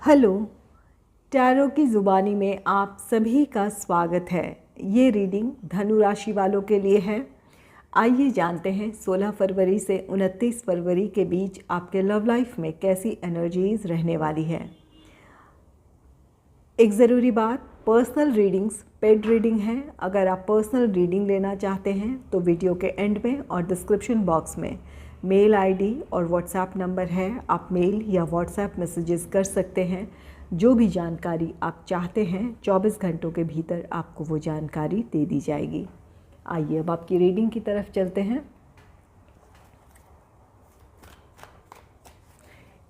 Hello. Tarot की ज़ुबानी में आप सभी का स्वागत है। ये रीडिंग धनु राशि वालों के लिए है। आइए जानते हैं 16 फरवरी से 29 फरवरी के बीच आपके लव लाइफ में कैसी एनर्जीज रहने वाली है। एक ज़रूरी बात, पर्सनल रीडिंग्स पेड रीडिंग है। अगर आप पर्सनल रीडिंग लेना चाहते हैं तो वीडियो के एंड में और डिस्क्रिप्शन बॉक्स में मेल आईडी और व्हाट्सएप नंबर है। आप मेल या व्हाट्सएप मैसेजेस कर सकते हैं। जो भी जानकारी आप चाहते हैं 24 घंटों के भीतर आपको वो जानकारी दे दी जाएगी। आइए अब आपकी रीडिंग की तरफ चलते हैं।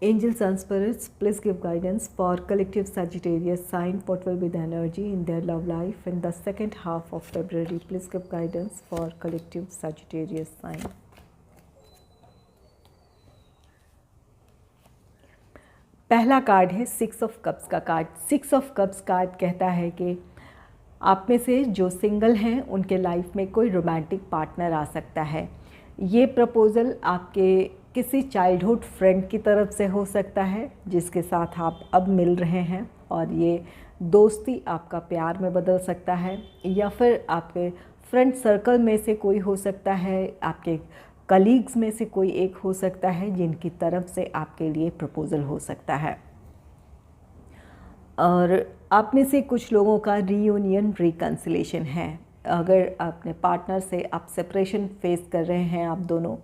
Angels and spirits, please give guidance for collective Sagittarius sign. What will be the energy in their love life in the second half of February? Please give guidance for collective Sagittarius sign. पहला card है 6 of cups का card. 6 of cups card कहता है कि आप में से जो सिंगल हैं उनके लाइफ में कोई रोमांटिक पार्टनर आ सकता है। ये प्रपोज़ल आपके किसी चाइल्डहुड फ्रेंड की तरफ से हो सकता है जिसके साथ आप अब मिल रहे हैं, और ये दोस्ती आपका प्यार में बदल सकता है, या फिर आपके फ्रेंड सर्कल में से कोई हो सकता है, आपके कलीग्स में से कोई एक हो सकता है जिनकी तरफ से आपके लिए प्रपोज़ल हो सकता है। और आप में से कुछ लोगों का रीयूनियन रिकन्सिलेशन है। अगर अपने पार्टनर से आप सेपरेशन फेस कर रहे हैं, आप दोनों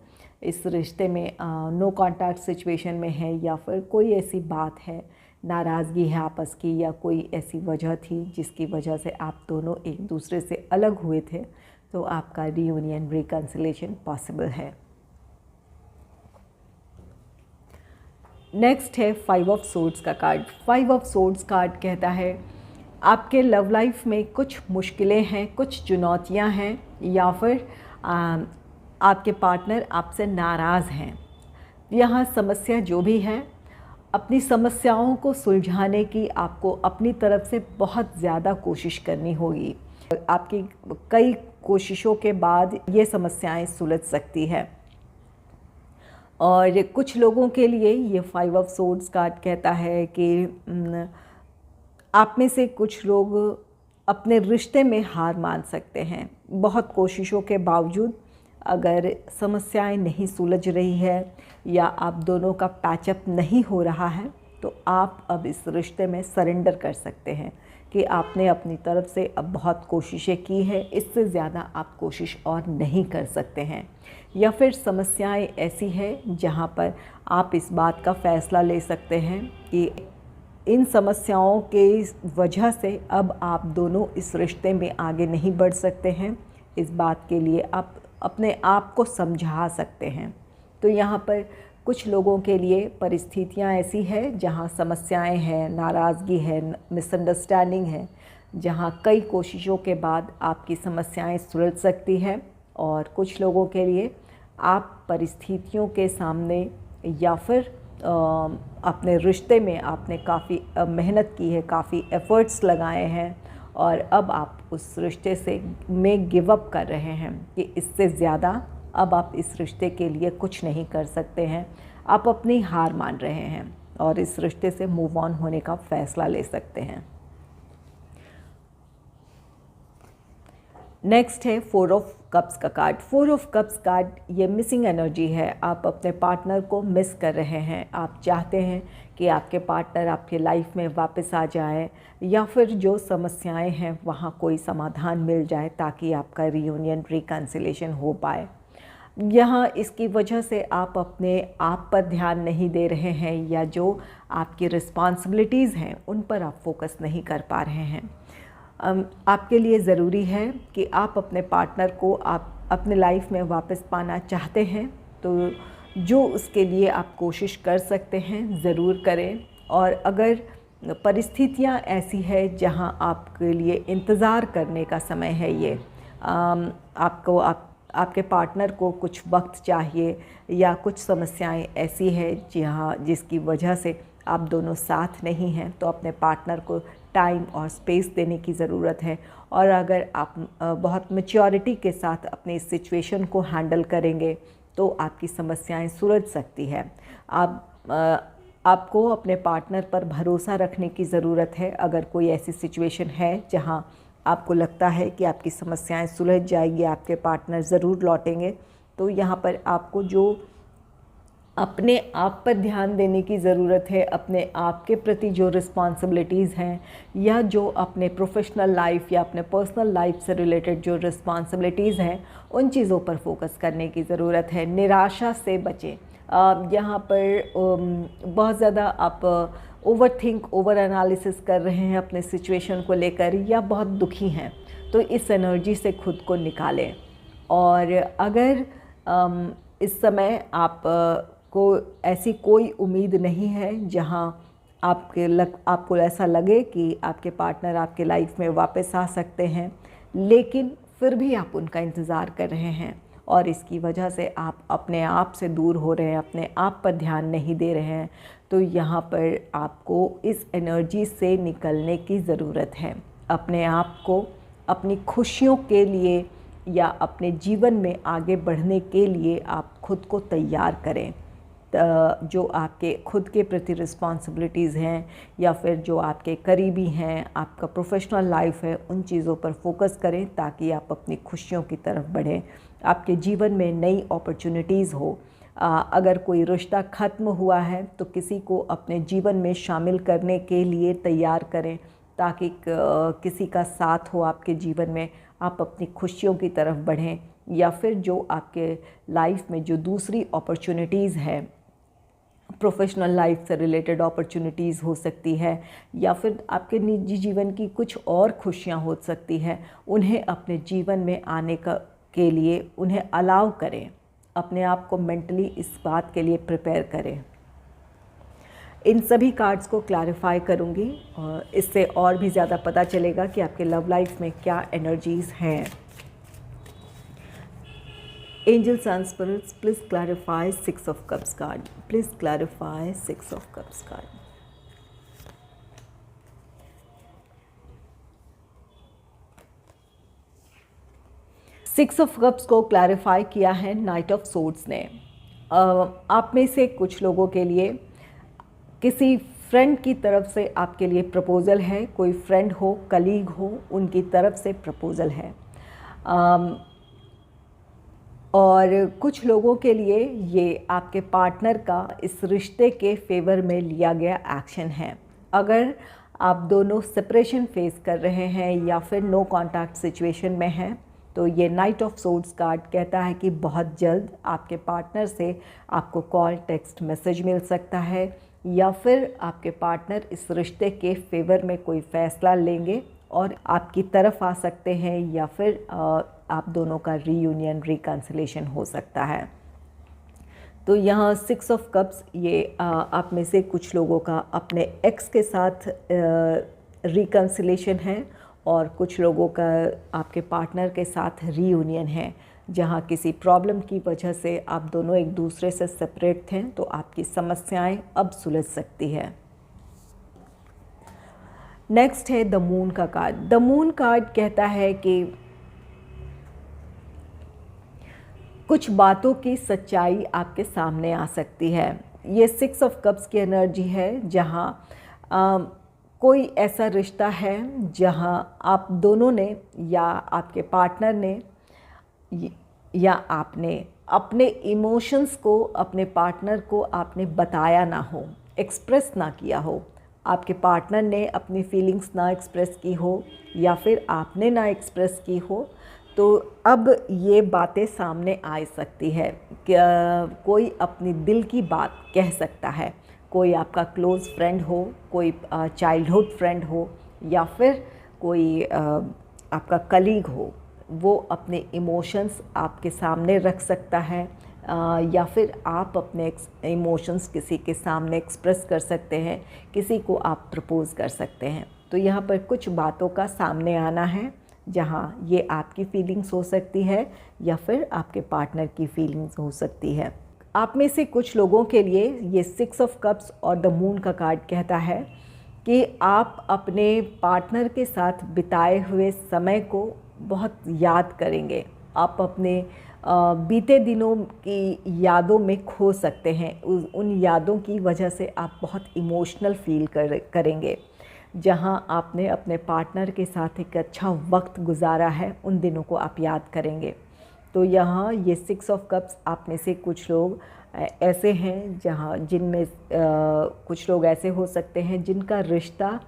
इस रिश्ते में नो कॉन्टैक्ट सिचुएशन में है, या फिर कोई ऐसी बात है, नाराज़गी है आपस की, या कोई ऐसी वजह थी जिसकी वजह से आप दोनों एक दूसरे से अलग हुए थे, तो आपका रीयूनियन रिकन्सिलेशन पॉसिबल है। नेक्स्ट है 5 ऑफ सोर्ड्स का कार्ड। 5 ऑफ सोर्ड्स कार्ड कहता है आपके लव लाइफ में कुछ मुश्किलें हैं, कुछ चुनौतियां हैं, या फिर आपके पार्टनर आपसे नाराज़ हैं। यहाँ समस्या जो भी है, अपनी समस्याओं को सुलझाने की आपको अपनी तरफ से बहुत ज़्यादा कोशिश करनी होगी। आपकी कई कोशिशों के बाद ये समस्याएं सुलझ सकती है। और कुछ लोगों के लिए ये 5 ऑफ सोर्ड्स कार्ड कहता है कि आप में से कुछ लोग अपने रिश्ते में हार मान सकते हैं। बहुत कोशिशों के बावजूद अगर समस्याएं नहीं सुलझ रही है या आप दोनों का पैचअप नहीं हो रहा है, तो आप अब इस रिश्ते में सरेंडर कर सकते हैं कि आपने अपनी तरफ से अब बहुत कोशिशें की है, इससे ज़्यादा आप कोशिश और नहीं कर सकते हैं। या फिर समस्याएं ऐसी है जहां पर आप इस बात का फ़ैसला ले सकते हैं कि इन समस्याओं के वजह से अब आप दोनों इस रिश्ते में आगे नहीं बढ़ सकते हैं। इस बात के लिए आप अपने आप को समझा सकते हैं। तो यहाँ पर कुछ लोगों के लिए परिस्थितियाँ ऐसी है जहाँ समस्याएं हैं, नाराज़गी है, मिसअंडरस्टैंडिंग है, जहाँ कई कोशिशों के बाद आपकी समस्याएं सुलझ सकती है। और कुछ लोगों के लिए आप परिस्थितियों के सामने या फिर अपने रिश्ते में आपने काफ़ी मेहनत की है, काफ़ी एफ़र्ट्स लगाए हैं, और अब आप उस रिश्ते से में गिव अप कर रहे हैं कि इससे ज़्यादा अब आप इस रिश्ते के लिए कुछ नहीं कर सकते हैं। आप अपनी हार मान रहे हैं और इस रिश्ते से मूव ऑन होने का फ़ैसला ले सकते हैं। नेक्स्ट है 4 ऑफ कप्स का कार्ड। 4 ऑफ कप्स कार्ड ये मिसिंग एनर्जी है। आप अपने पार्टनर को मिस कर रहे हैं। आप चाहते हैं कि आपके पार्टनर आपके लाइफ में वापस आ जाए, या फिर जो समस्याएं हैं वहाँ कोई समाधान मिल जाए ताकि आपका रीयूनियन रिकन्सिलेशन हो पाए। यहाँ इसकी वजह से आप अपने आप पर ध्यान नहीं दे रहे हैं, या जो आपकी रिस्पॉन्सिबिलिटीज़ हैं उन पर आप फोकस नहीं कर पा रहे हैं। आपके लिए ज़रूरी है कि आप अपने पार्टनर को आप अपने लाइफ में वापस पाना चाहते हैं, तो जो उसके लिए आप कोशिश कर सकते हैं ज़रूर करें। और अगर परिस्थितियां ऐसी है जहां आपके लिए इंतज़ार करने का समय है, ये आपके पार्टनर को कुछ वक्त चाहिए, या कुछ समस्याएं ऐसी है जिसकी वजह से आप दोनों साथ नहीं हैं, तो अपने पार्टनर को टाइम और स्पेस देने की ज़रूरत है। और अगर आप बहुत मैच्योरिटी के साथ अपनी सिचुएशन को हैंडल करेंगे तो आपकी समस्याएं सुलझ सकती है। आप आपको अपने पार्टनर पर भरोसा रखने की ज़रूरत है। अगर कोई ऐसी सिचुएशन है जहां आपको लगता है कि आपकी समस्याएं सुलझ जाएगी, आपके पार्टनर ज़रूर लौटेंगे, तो यहाँ पर आपको जो अपने आप पर ध्यान देने की ज़रूरत है, अपने आप के प्रति जो रिस्पॉन्सिबिलिटीज़ हैं या जो अपने प्रोफेशनल लाइफ या अपने पर्सनल लाइफ से रिलेटेड जो रिस्पॉन्सिबिलिटीज़ हैं, उन चीज़ों पर फोकस करने की ज़रूरत है। निराशा से बचें। यहाँ पर बहुत ज़्यादा आप ओवर एनालिसिस कर रहे हैं अपने सिचुएशन को लेकर या बहुत दुखी हैं, तो इस एनर्जी से खुद को निकालें। और अगर इस समय को ऐसी कोई उम्मीद नहीं है जहां आपको ऐसा लगे कि आपके पार्टनर आपके लाइफ में वापस आ सकते हैं, लेकिन फिर भी आप उनका इंतज़ार कर रहे हैं और इसकी वजह से आप अपने आप से दूर हो रहे हैं, अपने आप पर ध्यान नहीं दे रहे हैं, तो यहाँ पर आपको इस एनर्जी से निकलने की ज़रूरत है। अपने आप को अपनी खुशियों के लिए या अपने जीवन में आगे बढ़ने के लिए आप खुद को तैयार करें। जो आपके खुद के प्रति रिस्पॉन्सिबिलिटीज़ हैं या फिर जो आपके करीबी हैं, आपका प्रोफेशनल लाइफ है, उन चीज़ों पर फोकस करें ताकि आप अपनी खुशियों की तरफ बढ़ें, आपके जीवन में नई अपॉर्चुनिटीज़ हो। अगर कोई रिश्ता ख़त्म हुआ है तो किसी को अपने जीवन में शामिल करने के लिए तैयार करें ताकि किसी का साथ हो आपके जीवन में, आप अपनी खुशियों की तरफ बढ़ें। या फिर जो आपके लाइफ में जो दूसरी अपॉर्चुनिटीज़ है, प्रोफेशनल लाइफ से रिलेटेड अपॉर्चुनिटीज़ हो सकती है या फिर आपके निजी जीवन की कुछ और खुशियां हो सकती हैं, उन्हें अपने जीवन में आने के लिए उन्हें अलाउ करें। अपने आप को मेंटली इस बात के लिए प्रिपेयर करें। इन सभी कार्ड्स को क्लैरिफाई करूँगी और इससे और भी ज़्यादा पता चलेगा कि आपके लव लाइफ में क्या एनर्जीज़ हैं। Angels and spirits, please clarify Six of Cups card. Please clarify Six of Cups card. Six of cups को क्लैरिफाई किया है नाइट ऑफ सोर्ड्स ने। आप में से कुछ लोगों के लिए किसी फ्रेंड की तरफ से आपके लिए प्रपोज़ल है। कोई फ्रेंड हो, कलीग हो, उनकी तरफ से प्रपोज़ल है। और कुछ लोगों के लिए ये आपके पार्टनर का इस रिश्ते के फेवर में लिया गया एक्शन है। अगर आप दोनों सेपरेशन फेस कर रहे हैं या फिर नो कॉन्टैक्ट सिचुएशन में हैं, तो ये नाइट ऑफ सोर्ड्स कार्ड कहता है कि बहुत जल्द आपके पार्टनर से आपको कॉल, टेक्स्ट, मैसेज मिल सकता है या फिर आपके पार्टनर इस रिश्ते के फेवर में कोई फ़ैसला लेंगे और आपकी तरफ आ सकते हैं या फिर आप दोनों का रीयूनियन, रिकन्सिलेशन हो सकता है। तो यहाँ सिक्स ऑफ कप्स ये आप में से कुछ लोगों का अपने एक्स के साथ रिकन्सिलेशन है और कुछ लोगों का आपके पार्टनर के साथ रीयूनियन है, जहाँ किसी प्रॉब्लम की वजह से आप दोनों एक दूसरे से सेपरेट थे, तो आपकी समस्याएं अब सुलझ सकती है। नेक्स्ट है द मून का कार्ड। द मून कार्ड कहता है कि कुछ बातों की सच्चाई आपके सामने आ सकती है। ये सिक्स ऑफ कप्स की एनर्जी है जहाँ कोई ऐसा रिश्ता है जहाँ आप दोनों ने या आपके पार्टनर ने या आपने अपने इमोशंस को अपने पार्टनर को आपने बताया ना हो, एक्सप्रेस ना किया हो। आपके पार्टनर ने अपनी फीलिंग्स ना एक्सप्रेस की हो या फिर आपने ना एक्सप्रेस की हो, तो अब ये बातें सामने आ सकती है। कोई अपनी दिल की बात कह सकता है। कोई आपका क्लोज़ फ्रेंड हो, कोई चाइल्डहुड फ्रेंड हो या फिर कोई आपका कलीग हो, वो अपने इमोशंस आपके सामने रख सकता है या फिर आप अपने इमोशंस किसी के सामने एक्सप्रेस कर सकते हैं, किसी को आप प्रपोज़ कर सकते हैं। तो यहाँ पर कुछ बातों का सामने आना है जहाँ ये आपकी फीलिंग्स हो सकती है या फिर आपके पार्टनर की फीलिंग्स हो सकती है। आप में से कुछ लोगों के लिए ये सिक्स ऑफ कप्स और द मून का कार्ड कहता है कि आप अपने पार्टनर के साथ बिताए हुए समय को बहुत याद करेंगे। आप अपने बीते दिनों की यादों में खो सकते हैं। उन यादों की वजह से आप बहुत इमोशनल फील करेंगे। जहां आपने अपने पार्टनर के साथ एक अच्छा वक्त गुजारा है, उन दिनों को आप याद करेंगे। तो यहाँ ये 6 ऑफ कप्स, आप में से कुछ लोग ऐसे हैं जिनमें कुछ लोग ऐसे हो सकते हैं जिनका रिश्ता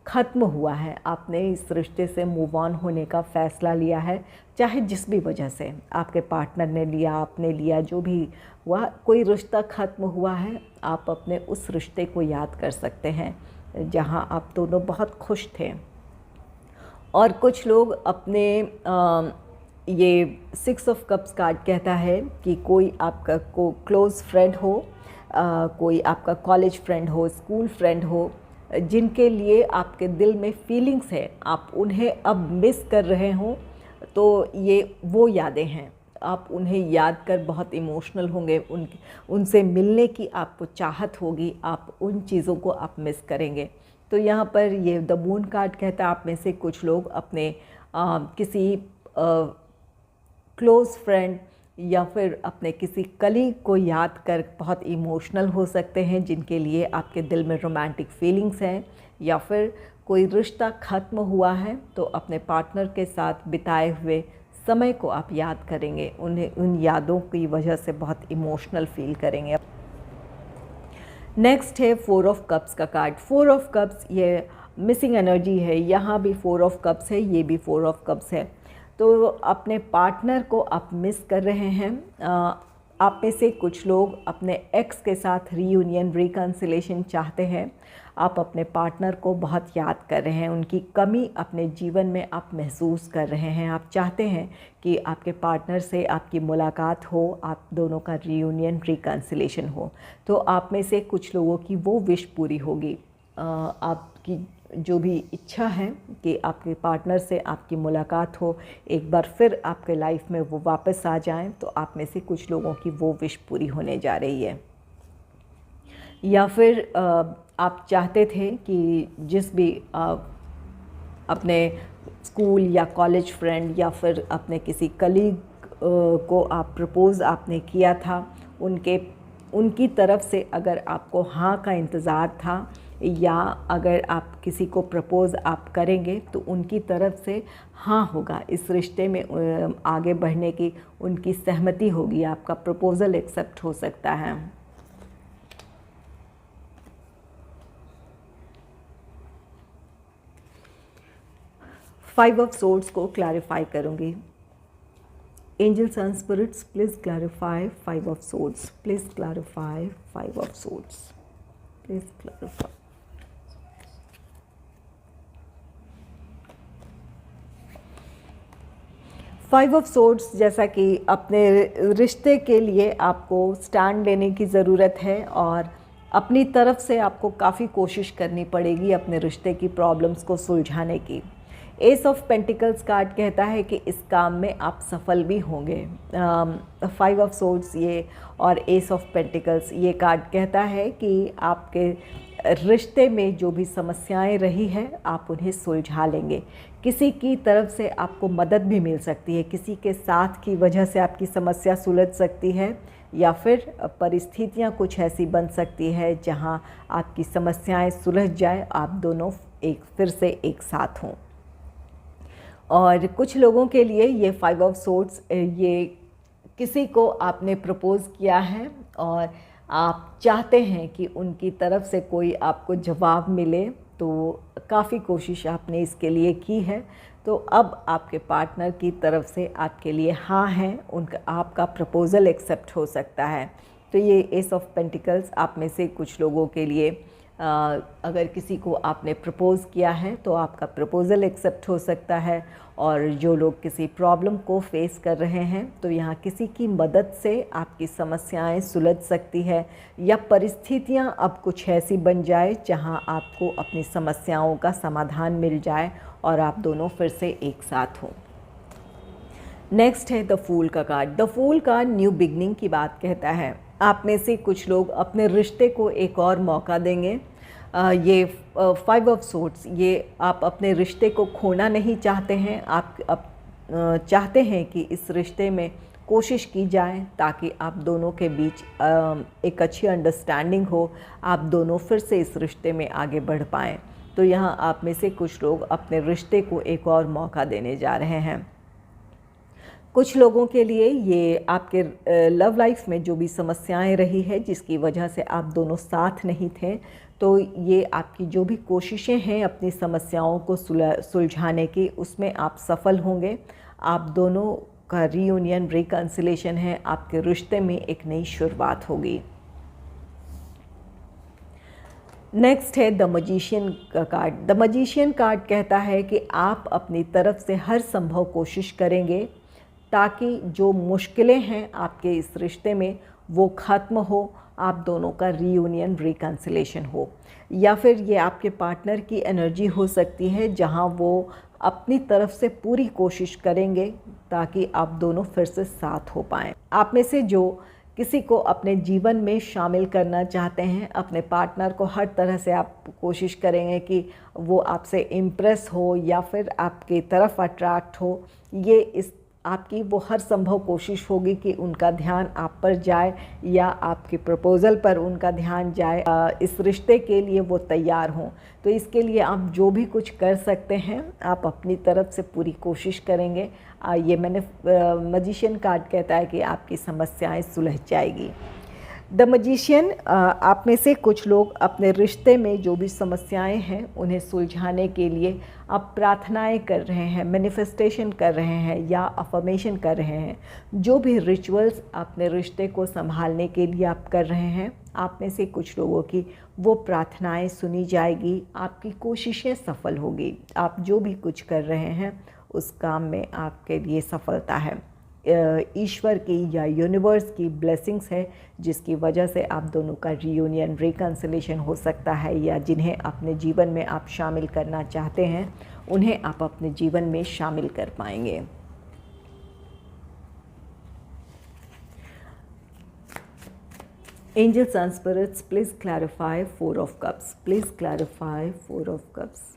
ख़त्म हुआ है। आपने इस रिश्ते से मूव ऑन होने का फ़ैसला लिया है, चाहे जिस भी वजह से आपके पार्टनर ने लिया, आपने लिया, जो भी हुआ, कोई रिश्ता ख़त्म हुआ है। आप अपने उस रिश्ते को याद कर सकते हैं जहां आप दोनों बहुत खुश थे। और कुछ लोग अपने ये 6 ऑफ कप्स कार्ड कहता है कि कोई आपका क्लोज़ फ्रेंड हो, कोई आपका कॉलेज फ्रेंड हो, स्कूल फ्रेंड हो, जिनके लिए आपके दिल में फीलिंग्स है, आप उन्हें अब मिस कर रहे हों, तो ये वो यादें हैं। आप उन्हें याद कर बहुत इमोशनल होंगे, उनसे मिलने की आपको चाहत होगी, आप उन चीज़ों को आप मिस करेंगे। तो यहाँ पर ये द मून कार्ड कहता है आप में से कुछ लोग अपने किसी क्लोज़ फ्रेंड या फिर अपने किसी कलीग को याद कर बहुत इमोशनल हो सकते हैं, जिनके लिए आपके दिल में रोमांटिक फीलिंग्स हैं, या फिर कोई रिश्ता ख़त्म हुआ है तो अपने पार्टनर के साथ बिताए हुए समय को आप याद करेंगे, उन्हें उन यादों की वजह से बहुत इमोशनल फील करेंगे। नेक्स्ट है 4 ऑफ कप्स का कार्ड। 4 ऑफ कप्स ये मिसिंग एनर्जी है, यहाँ भी 4 ऑफ कप्स है, ये भी 4 ऑफ कप्स है। तो अपने पार्टनर को आप मिस कर रहे हैं। आप में से कुछ लोग अपने एक्स के साथ रीयूनियन, रिकन्सिलेशन चाहते हैं। आप अपने पार्टनर को बहुत याद कर रहे हैं, उनकी कमी अपने जीवन में आप महसूस कर रहे हैं। आप चाहते हैं कि आपके पार्टनर से आपकी मुलाकात हो, आप दोनों का रीयूनियन, रिकन्सिलेशन हो। तो आप में से कुछ लोगों की वो विश पूरी होगी। आपकी जो भी इच्छा है कि आपके पार्टनर से आपकी मुलाकात हो, एक बार फिर आपके लाइफ में वो वापस आ जाएं, तो आप में से कुछ लोगों की वो विश पूरी होने जा रही है। या फिर आप चाहते थे कि जिस भी अपने स्कूल या कॉलेज फ्रेंड या फिर अपने किसी कलीग को आप प्रपोज़ आपने किया था, उनकी तरफ से अगर आपको हाँ का इंतज़ार था, या अगर आप किसी को प्रपोज़ आप करेंगे तो उनकी तरफ से हाँ होगा, इस रिश्ते में आगे बढ़ने की उनकी सहमति होगी, आपका प्रपोज़ल एक्सेप्ट हो सकता है। फाइव ऑफ सोर्ड्स को क्लैरिफाई करूँगी। Angels and spirits, please clarify 5 of swords, please clarify 5 of swords, please clarify. Five of swords, जैसा कि अपने रिश्ते के लिए आपको स्टैंड लेने की ज़रूरत है और अपनी तरफ से आपको काफ़ी कोशिश करनी पड़ेगी अपने रिश्ते की प्रॉब्लम्स को सुलझाने की। एस ऑफ पेंटिकल्स कार्ड कहता है कि इस काम में आप सफल भी होंगे। 5 ऑफ सोर्ड्स ये और एस ऑफ पेंटिकल्स ये कार्ड कहता है कि आपके रिश्ते में जो भी समस्याएं रही है आप उन्हें सुलझा लेंगे। किसी की तरफ से आपको मदद भी मिल सकती है, किसी के साथ की वजह से आपकी समस्या सुलझ सकती है, या फिर परिस्थितियां कुछ ऐसी बन सकती है जहां आपकी समस्याएं सुलझ जाए, आप दोनों फिर से एक साथ हों। और कुछ लोगों के लिए ये 5 ऑफ सोर्ड्स, ये किसी को आपने प्रपोज़ किया है और आप चाहते हैं कि उनकी तरफ से कोई आपको जवाब मिले, तो काफ़ी कोशिश आपने इसके लिए की है। तो अब आपके पार्टनर की तरफ से आपके लिए हाँ है, उनका आपका प्रपोज़ल एक्सेप्ट हो सकता है। तो ये एस ऑफ पेंटिकल्स आप में से कुछ लोगों के लिए, अगर किसी को आपने प्रपोज़ किया है तो आपका प्रपोज़ल एक्सेप्ट हो सकता है। और जो लोग किसी प्रॉब्लम को फेस कर रहे हैं तो यहाँ किसी की मदद से आपकी समस्याएं सुलझ सकती है, या परिस्थितियाँ अब कुछ ऐसी बन जाए जहाँ आपको अपनी समस्याओं का समाधान मिल जाए और आप दोनों फिर से एक साथ हों। नेक्स्ट है द फूल का card. The fool card new beginning की बात कहता है। आप में से कुछ लोग अपने रिश्ते को एक और मौका देंगे। ये 5 ऑफ सोर्ड्स, ये आप अपने रिश्ते को खोना नहीं चाहते हैं। आप चाहते हैं कि इस रिश्ते में कोशिश की जाए ताकि आप दोनों के बीच एक अच्छी अंडरस्टैंडिंग हो, आप दोनों फिर से इस रिश्ते में आगे बढ़ पाएँ। तो यहाँ आप में से कुछ लोग अपने रिश्ते को एक और मौका देने जा रहे हैं। कुछ लोगों के लिए ये आपके लव लाइफ में जो भी समस्याएं रही है जिसकी वजह से आप दोनों साथ नहीं थे, तो ये आपकी जो भी कोशिशें हैं अपनी समस्याओं को सुलझाने की, उसमें आप सफल होंगे। आप दोनों का रीयूनियन, रिकन्सिलेशन है, आपके रिश्ते में एक नई शुरुआत होगी। नेक्स्ट है द मजिशियन का कार्ड। द मजिशियन कार्ड कहता है कि आप अपनी तरफ से हर संभव कोशिश करेंगे ताकि जो मुश्किलें हैं आपके इस रिश्ते में वो ख़त्म हो, आप दोनों का रीयूनियन, रिकन्सिलेशन हो। या फिर ये आपके पार्टनर की एनर्जी हो सकती है जहां वो अपनी तरफ से पूरी कोशिश करेंगे ताकि आप दोनों फिर से साथ हो पाएँ। आप में से जो किसी को अपने जीवन में शामिल करना चाहते हैं, अपने पार्टनर को हर तरह से आप कोशिश करेंगे कि वो आपसे इम्प्रेस हो या फिर आपकी तरफ अट्रैक्ट हो। ये इस आपकी वो हर संभव कोशिश होगी कि उनका ध्यान आप पर जाए या आपके प्रपोज़ल पर उनका ध्यान जाए, इस रिश्ते के लिए वो तैयार हों। तो इसके लिए आप जो भी कुछ कर सकते हैं आप अपनी तरफ से पूरी कोशिश करेंगे। ये मजिशियन कार्ड कहता है कि आपकी समस्याएं सुलझ जाएगी। द मजिशियन, आप में से कुछ लोग अपने रिश्ते में जो भी समस्याएं हैं उन्हें सुलझाने के लिए आप प्रार्थनाएं कर रहे हैं, मैनिफेस्टेशन कर रहे हैं या अफर्मेशन कर रहे हैं। जो भी रिचुअल्स अपने रिश्ते को संभालने के लिए आप कर रहे हैं, आप में से कुछ लोगों की वो प्रार्थनाएं सुनी जाएगी, आपकी कोशिशें सफल होगी। आप जो भी कुछ कर रहे हैं उस काम में आपके लिए सफलता है। ईश्वर की या यूनिवर्स की ब्लेसिंग्स है जिसकी वजह से आप दोनों का रीयूनियन, रिकन्सिलेशन हो सकता है, या जिन्हें अपने जीवन में आप शामिल करना चाहते हैं उन्हें आप अपने जीवन में शामिल कर पाएंगे। Angels and spirits, please clarify 4 of cups. Please clarify 4 of cups.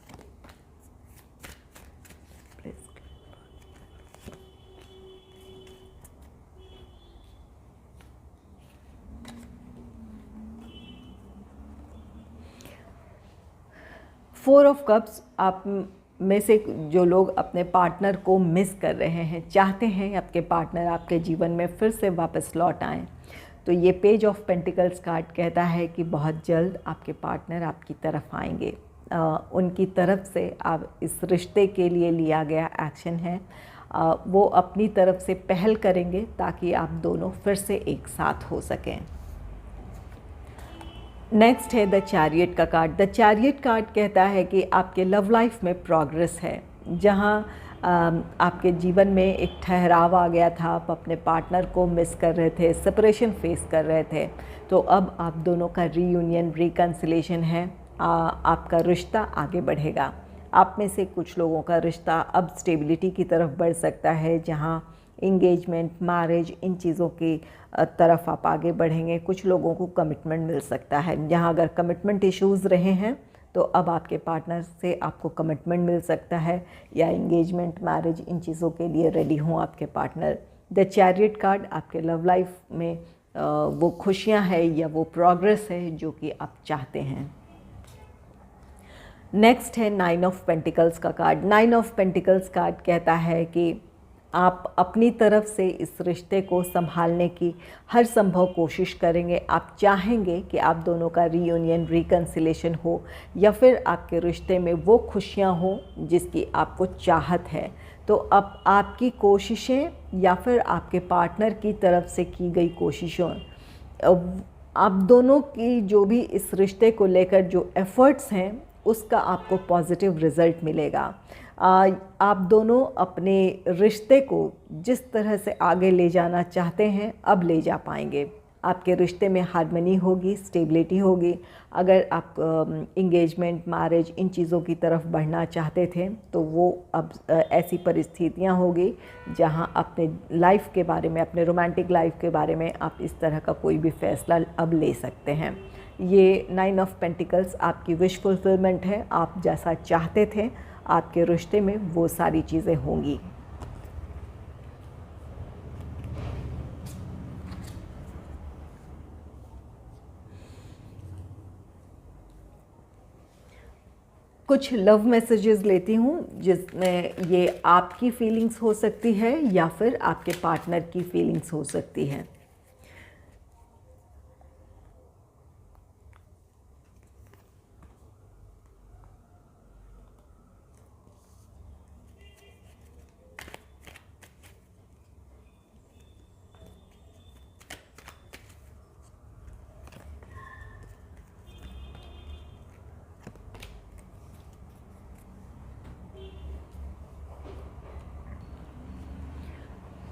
Four of cups, आप में से जो लोग अपने पार्टनर को मिस कर रहे हैं, चाहते हैं आपके पार्टनर आपके जीवन में फिर से वापस लौट आएँ, तो ये पेज ऑफ पेंटिकल्स कार्ड कहता है कि बहुत जल्द आपके पार्टनर आपकी तरफ आएंगे। उनकी तरफ से आप इस रिश्ते के लिए लिया गया एक्शन है, वो अपनी तरफ से पहल करेंगे ताकि आप दोनों फिर से एक साथ हो सकें। नेक्स्ट है द चैरियट का कार्ड। द चैरियट कार्ड कहता है कि आपके लव लाइफ में प्रोग्रेस है। जहां आपके जीवन में एक ठहराव आ गया था, आप अपने पार्टनर को मिस कर रहे थे, सेपरेशन फेस कर रहे थे, तो अब आप दोनों का रीयूनियन, रिकन्सिलेशन है। आपका रिश्ता आगे बढ़ेगा। आप में से कुछ लोगों का रिश्ता अब स्टेबिलिटी की तरफ बढ़ सकता है, जहां इंगेजमेंट, मैरिज, इन चीज़ों की तरफ आप आगे बढ़ेंगे। कुछ लोगों को कमिटमेंट मिल सकता है। जहां अगर कमिटमेंट इश्यूज़ रहे हैं तो अब आपके पार्टनर से आपको कमिटमेंट मिल सकता है, या इंगेजमेंट, मैरिज, इन चीज़ों के लिए रेडी हों आपके पार्टनर। द चैरियट कार्ड आपके लव लाइफ में वो खुशियां है या वो प्रोग्रेस है जो कि आप चाहते हैं। नेक्स्ट है 9 ऑफ पेंटिकल्स का कार्ड। 9 ऑफ पेंटिकल्स कार्ड कहता है कि आप अपनी तरफ से इस रिश्ते को संभालने की हर संभव कोशिश करेंगे। आप चाहेंगे कि आप दोनों का रीयूनियन, रिकन्सिलेशन हो, या फिर आपके रिश्ते में वो खुशियां हो जिसकी आपको चाहत है। तो अब आपकी कोशिशें या फिर आपके पार्टनर की तरफ से की गई कोशिशों, आप दोनों की जो भी इस रिश्ते को लेकर जो एफ़र्ट्स हैं उसका आपको पॉजिटिव रिज़ल्ट मिलेगा। आप दोनों अपने रिश्ते को जिस तरह से आगे ले जाना चाहते हैं अब ले जा पाएंगे। आपके रिश्ते में हार्मनी होगी, स्टेबिलिटी होगी। अगर आप इंगेजमेंट, मैरिज, इन चीज़ों की तरफ बढ़ना चाहते थे तो वो अब ऐसी परिस्थितियां होगी जहां अपने लाइफ के बारे में, अपने रोमांटिक लाइफ के बारे में आप इस तरह का कोई भी फ़ैसला अब ले सकते हैं। ये 9 ऑफ पेंटिकल्स आपकी विश फुलफिलमेंट है। आप जैसा चाहते थे आपके रिश्ते में वो सारी चीज़ें होंगी। कुछ लव मैसेजेस लेती हूँ जिसमें ये आपकी फीलिंग्स हो सकती है या फिर आपके पार्टनर की फीलिंग्स हो सकती है।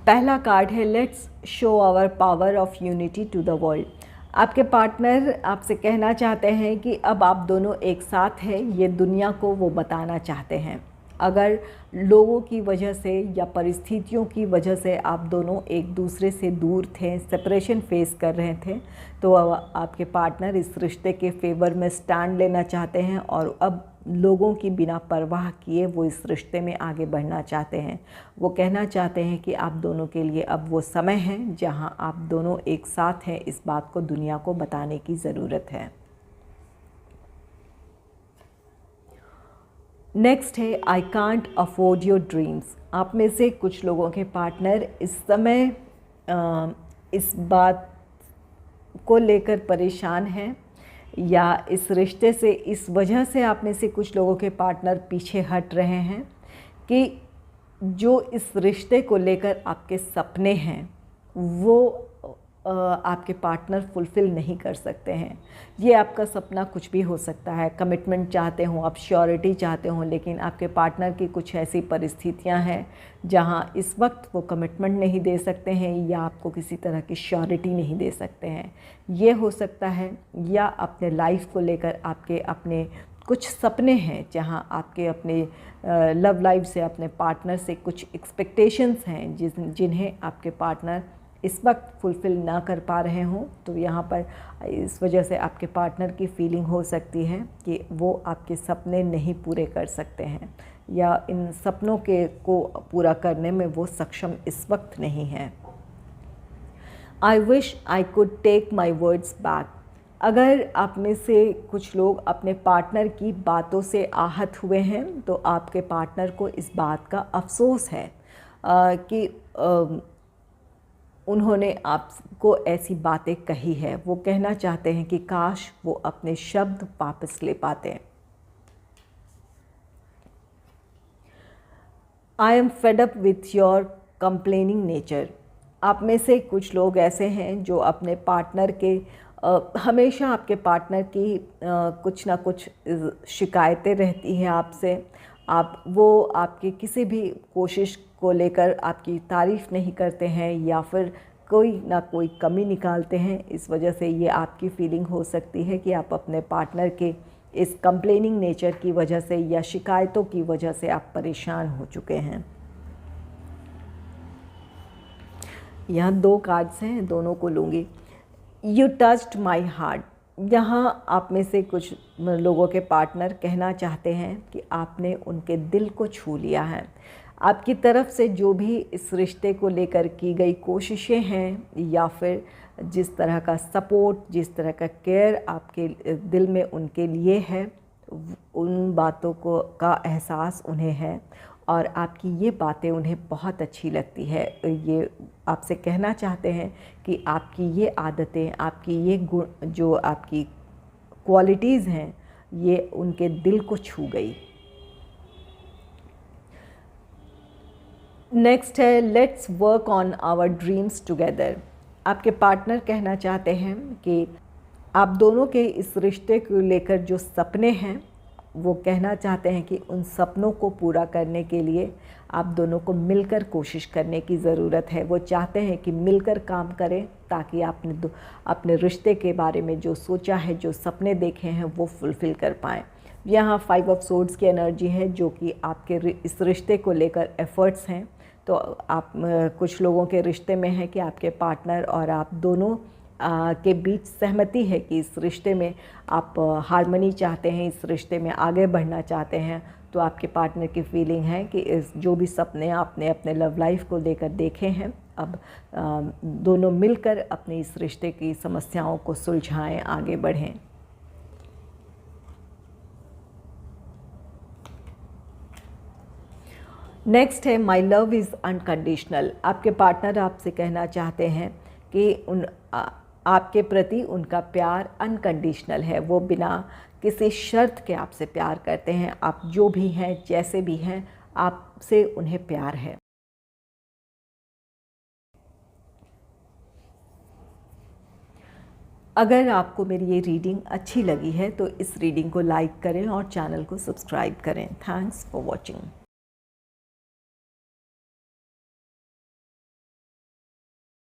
पहला कार्ड है let's show our power of unity to the world. आपके पार्टनर आपसे कहना चाहते हैं कि अब आप दोनों एक साथ हैं, ये दुनिया को वो बताना चाहते हैं। अगर लोगों की वजह से या परिस्थितियों की वजह से आप दोनों एक दूसरे से दूर थे, सेपरेशन फेस कर रहे थे, तो आपके पार्टनर इस रिश्ते के फेवर में स्टैंड लेना चाहते हैं और अब लोगों की बिना परवाह किए वो इस रिश्ते में आगे बढ़ना चाहते हैं। वो कहना चाहते हैं कि आप दोनों के लिए अब वो समय है जहां आप दोनों एक साथ हैं, इस बात को दुनिया को बताने की ज़रूरत है। नेक्स्ट है I can't afford your dreams. आप में से कुछ लोगों के पार्टनर इस समय इस बात को लेकर परेशान हैं या इस रिश्ते से इस वजह से आप में से कुछ लोगों के पार्टनर पीछे हट रहे हैं कि जो इस रिश्ते को लेकर आपके सपने हैं वो आपके पार्टनर फुलफ़िल नहीं कर सकते हैं। ये आपका सपना कुछ भी हो सकता है, कमिटमेंट चाहते हों, आप श्योरिटी चाहते हों, लेकिन आपके पार्टनर की कुछ ऐसी परिस्थितियां हैं जहां इस वक्त वो कमिटमेंट नहीं दे सकते हैं या आपको किसी तरह की श्योरिटी नहीं दे सकते हैं। ये हो सकता है या अपने लाइफ को लेकर आपके अपने कुछ सपने हैं जहां आपके अपने लव लाइफ से, अपने पार्टनर से कुछ एक्सपेक्टेशंस हैं जिन्हें आपके पार्टनर इस वक्त फुलफ़िल ना कर पा रहे हों। तो यहाँ पर इस वजह से आपके पार्टनर की फीलिंग हो सकती है कि वो आपके सपने नहीं पूरे कर सकते हैं या इन सपनों के को पूरा करने में वो सक्षम इस वक्त नहीं है। I wish I could take my words back. अगर आप में से कुछ लोग अपने पार्टनर की बातों से आहत हुए हैं तो आपके पार्टनर को इस बात का अफसोस है कि उन्होंने आपको ऐसी बातें कही है। वो कहना चाहते हैं कि काश वो अपने शब्द वापस ले पाते। I am fed up with your complaining nature. आप में से कुछ लोग ऐसे हैं जो अपने पार्टनर के हमेशा आपके पार्टनर की कुछ ना कुछ शिकायतें रहती हैं आपसे। वो आपकी किसी भी कोशिश को लेकर आपकी तारीफ़ नहीं करते हैं या फिर कोई ना कोई कमी निकालते हैं। इस वजह से ये आपकी फीलिंग हो सकती है कि आप अपने पार्टनर के इस कंप्लेनिंग नेचर की वजह से या शिकायतों की वजह से आप परेशान हो चुके हैं। यहाँ 2 कार्ड्स हैं, दोनों को लूँगी। You touched my heart. यहाँ आप में से कुछ लोगों के पार्टनर कहना चाहते हैं कि आपने उनके दिल को छू लिया है। आपकी तरफ से जो भी इस रिश्ते को लेकर की गई कोशिशें हैं या फिर जिस तरह का सपोर्ट, जिस तरह का केयर आपके दिल में उनके लिए है, उन बातों का एहसास उन्हें है और आपकी ये बातें उन्हें बहुत अच्छी लगती है। ये आपसे कहना चाहते हैं कि आपकी ये आदतें, आपकी ये गुण, जो आपकी क्वालिटीज़ हैं, ये उनके दिल को छू गई। नेक्स्ट है let's work on our dreams together. आपके पार्टनर कहना चाहते हैं कि आप दोनों के इस रिश्ते को लेकर जो सपने हैं, वो कहना चाहते हैं कि उन सपनों को पूरा करने के लिए आप दोनों को मिलकर कोशिश करने की ज़रूरत है। वो चाहते हैं कि मिलकर काम करें ताकि आपने अपने रिश्ते के बारे में जो सोचा है, जो सपने देखे हैं, वो फुलफ़िल कर पाएँ। यहाँ 5 ऑफ सोर्ड्स की एनर्जी है जो कि आपके इस रिश्ते को लेकर एफ़र्ट्स हैं। तो आप कुछ लोगों के रिश्ते में है कि आपके पार्टनर और आप दोनों के बीच सहमति है कि इस रिश्ते में आप हार्मनी चाहते हैं, इस रिश्ते में आगे बढ़ना चाहते हैं। तो आपके पार्टनर की फीलिंग है कि इस जो भी सपने आपने अपने लव लाइफ को लेकर देखे हैं, अब दोनों मिलकर अपने इस रिश्ते की समस्याओं को सुलझाएं, आगे बढ़ें। नेक्स्ट है माई लव इज़ अनकंडीशनल। आपके पार्टनर आपसे कहना चाहते हैं कि आपके प्रति उनका प्यार अनकंडीशनल है, वो बिना किसी शर्त के आपसे प्यार करते हैं। आप जो भी हैं, जैसे भी हैं, आपसे उन्हें प्यार है। अगर आपको मेरी ये रीडिंग अच्छी लगी है तो इस रीडिंग को लाइक करें और चैनल को सब्सक्राइब करें। Thanks for watching.